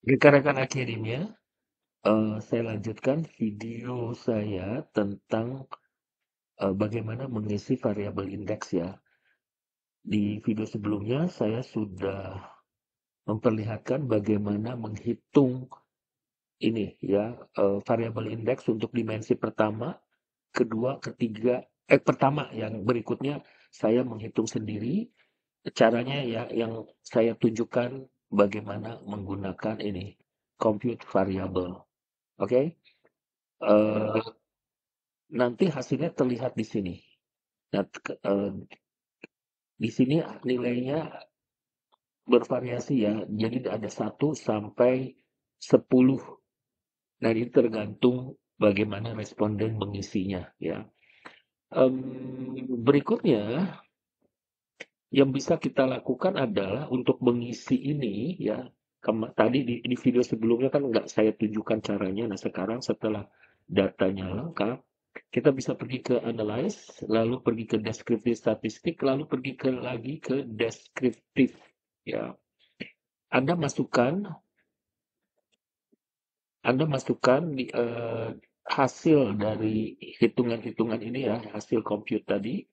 Rekan-rekan akademia, saya lanjutkan video saya tentang bagaimana mengisi variabel indeks ya. Di video sebelumnya saya sudah memperlihatkan bagaimana menghitung ini ya, variabel indeks untuk dimensi pertama, kedua, ketiga, pertama yang berikutnya saya menghitung sendiri. Caranya ya yang saya tunjukkan bagaimana menggunakan ini compute variable. Oke. Eh, Nanti hasilnya terlihat di sini. Nah, di sini nilainya bervariasi ya. Jadi ada 1 sampai 10. Nah, ini tergantung bagaimana responden mengisinya ya. Berikutnya yang bisa kita lakukan adalah untuk mengisi ini ya. Tadi di video sebelumnya kan nggak saya tunjukkan caranya. Nah, sekarang setelah datanya lengkap, kita bisa pergi ke analyze, lalu pergi ke descriptive statistik, lalu pergi lagi ke descriptive. Ya, Anda masukkan, Anda masukkan hasil dari hitungan-hitungan ini ya, hasil compute tadi,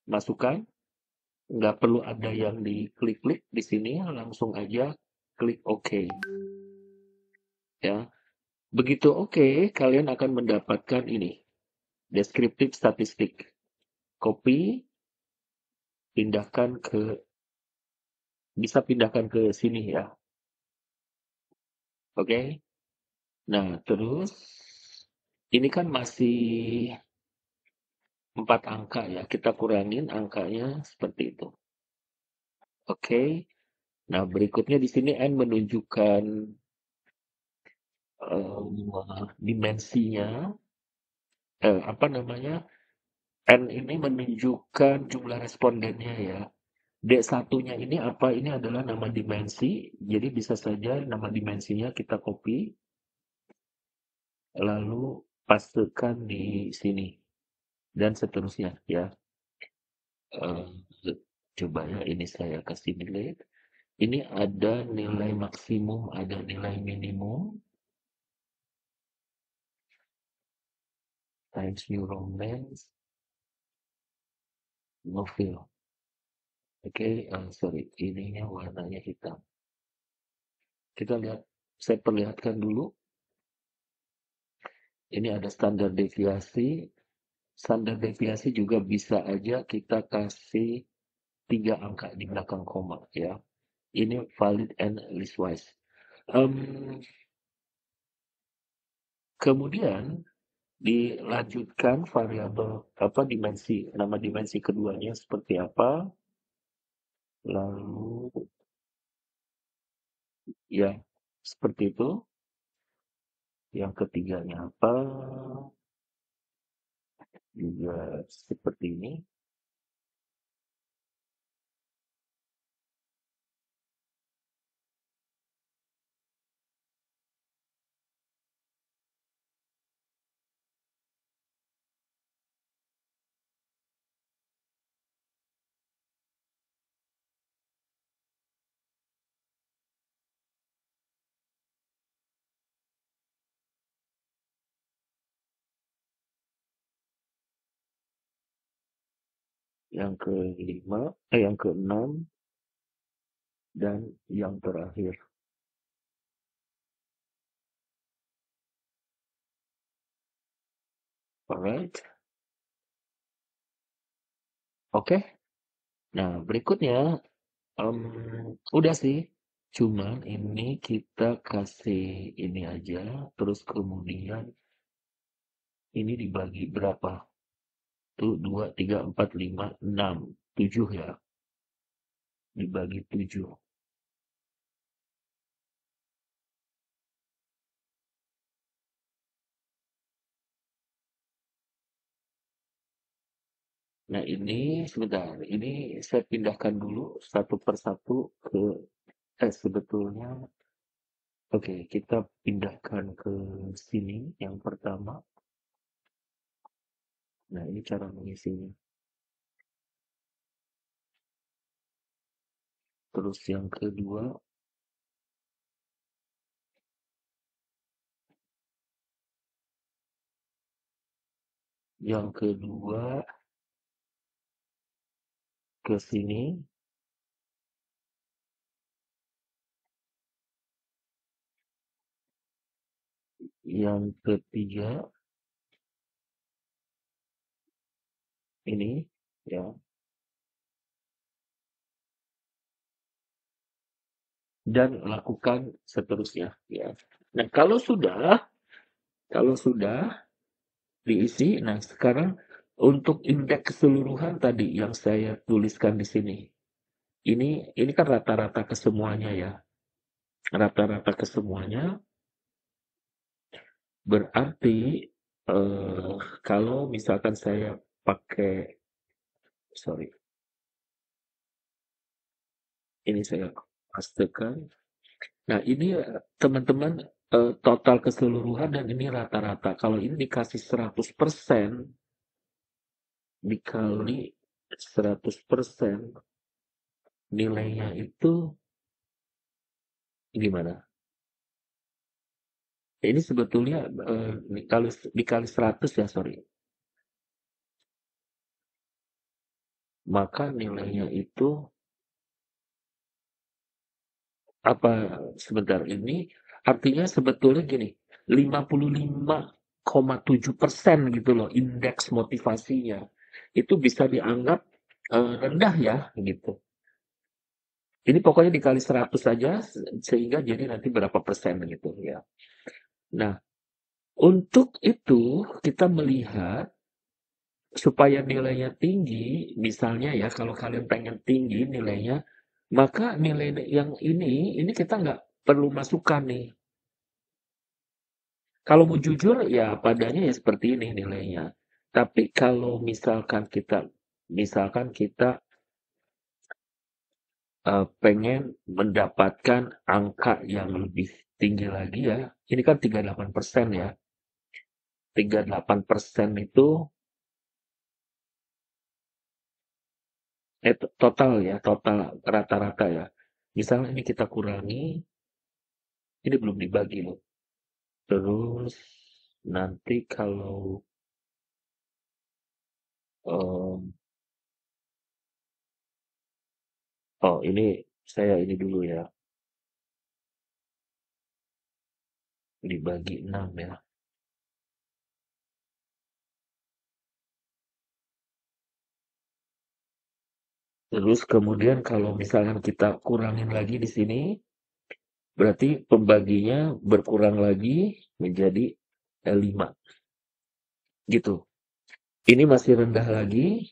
masukkan. Nggak perlu ada yang diklik-klik di sini, langsung aja klik OK. Ya, begitu OK, kalian akan mendapatkan ini, descriptive statistik. Copy, pindahkan ke bisa pindahkan ke sini ya. Oke. Nah, terus ini kan masih 4 angka ya. Kita kurangin angkanya seperti itu. Oke. Nah, berikutnya di sini N menunjukkan dimensinya, apa namanya? N ini menunjukkan jumlah respondennya ya. D1-nya ini apa? Ini adalah nama dimensi. Jadi bisa saja nama dimensinya kita copy, lalu pastekan di sini dan seterusnya ya. Eh, Coba ya ini saya kasih nilai. Ini ada nilai maksimum, ada nilai minimum times new romance novel. Oke, sorry, ininya warnanya hitam. Kita lihat, saya perlihatkan dulu. Ini ada standar deviasi. Standar deviasi juga bisa aja kita kasih 3 angka di belakang koma ya. Ini valid and listwise. Em, Kemudian dilanjutkan variabel apa dimensi, nama dimensi keduanya seperti apa, lalu ya seperti itu, yang ketiganya apa, juga seperti ini. Yang kelima, yang keenam, dan yang terakhir. Alright, oke. Nah, berikutnya, udah sih. Cuman ini kita kasih ini aja, terus kemudian ini dibagi berapa? Tuh, 2, 3, 4, 5, 6, 7 ya. Dibagi 7. Nah, ini sebentar. Ini saya pindahkan dulu satu persatu ke sebetulnya. Oke, kita pindahkan ke sini yang pertama. Nah, ini cara mengisinya. Terus yang kedua, Yang kedua ke sini. Yang ketiga ini ya, dan lakukan seterusnya ya. Nah, kalau sudah diisi, nah sekarang untuk indeks keseluruhan tadi yang saya tuliskan di sini. Ini kan rata-rata kesemuanya ya. Rata-rata kesemuanya berarti eh, kalau misalkan saya pakai, sorry, ini saya pastekan. Nah, ini teman-teman, total keseluruhan dan ini rata-rata. Kalau ini dikasih 100% dikali 100% nilainya itu gimana? Ini sebetulnya dikali 100 ya, sorry. Maka nilainya itu apa, sebentar, ini artinya sebetulnya gini, 55,7% gitu loh indeks motivasinya. Itu bisa dianggap rendah ya gitu. Ini pokoknya dikali 100 saja sehingga jadi nanti berapa persen gitu ya. Nah, untuk itu kita melihat supaya nilainya tinggi, misalnya ya kalau kalian pengen tinggi nilainya, maka nilai yang ini kita nggak perlu masukkan nih. Kalau mau jujur ya padanya ya seperti ini nilainya. Tapi kalau misalkan kita pengen mendapatkan angka yang lebih tinggi lagi ya, ini kan 38% ya. 38% itu total ya, total rata-rata ya. Misalnya ini kita kurangi, ini belum dibagi loh. Terus nanti kalau em, oh ini saya ini dulu ya, dibagi 6 ya. Terus kemudian kalau misalkan kita kurangin lagi di sini, berarti pembaginya berkurang lagi menjadi 5 gitu. Ini masih rendah lagi,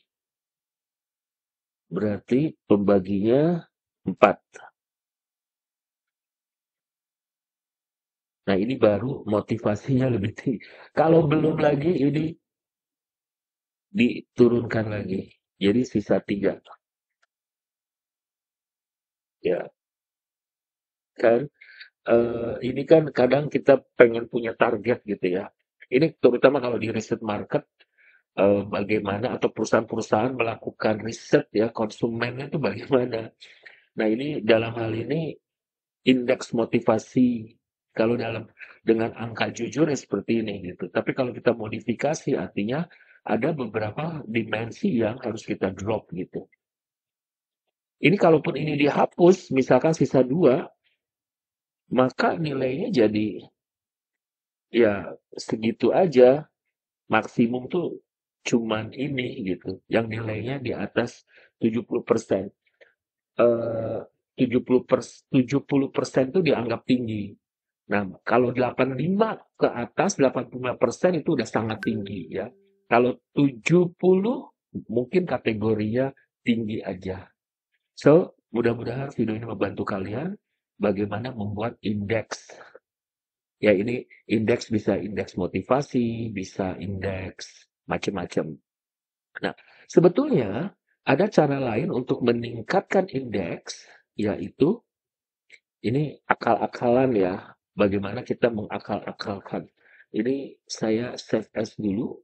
berarti pembaginya 4. Nah, ini baru motivasinya lebih tinggi. Kalau belum lagi ini diturunkan lagi. Jadi sisa 3. Ya, kan? Ini kan kadang kita pengen punya target gitu ya. Ini terutama kalau di riset market, bagaimana atau perusahaan-perusahaan melakukan riset ya konsumennya itu bagaimana. Nah, ini dalam hal ini indeks motivasi kalau dengan angka jujur ya seperti ini gitu. Tapi kalau kita modifikasi artinya ada beberapa dimensi yang harus kita drop gitu. Ini kalaupun ini dihapus, misalkan sisa 2, maka nilainya jadi ya segitu aja. Maksimum tuh cuman ini gitu, yang nilainya di atas 70%. Eh 70% tuh dianggap tinggi. Nah, kalau 85 ke atas 85% itu udah sangat tinggi ya. Kalau 70 mungkin kategorinya tinggi aja. So, mudah-mudahan video ini membantu kalian bagaimana membuat indeks. Ya, ini indeks bisa indeks motivasi, bisa indeks macam-macam. Nah, sebetulnya ada cara lain untuk meningkatkan indeks, yaitu ini akal-akalan ya, bagaimana kita mengakal-akalkan. Ini saya save as dulu,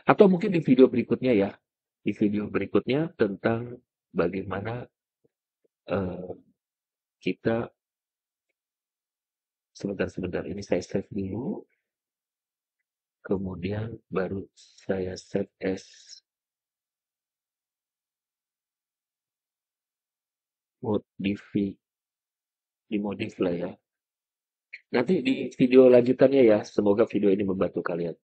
atau mungkin di video berikutnya ya, di video berikutnya tentang bagaimana eh, kita, sebentar-sebentar, ini saya save dulu. kemudian baru saya set as modif dimodif lah ya. Nanti di video lanjutannya ya, semoga video ini membantu kalian.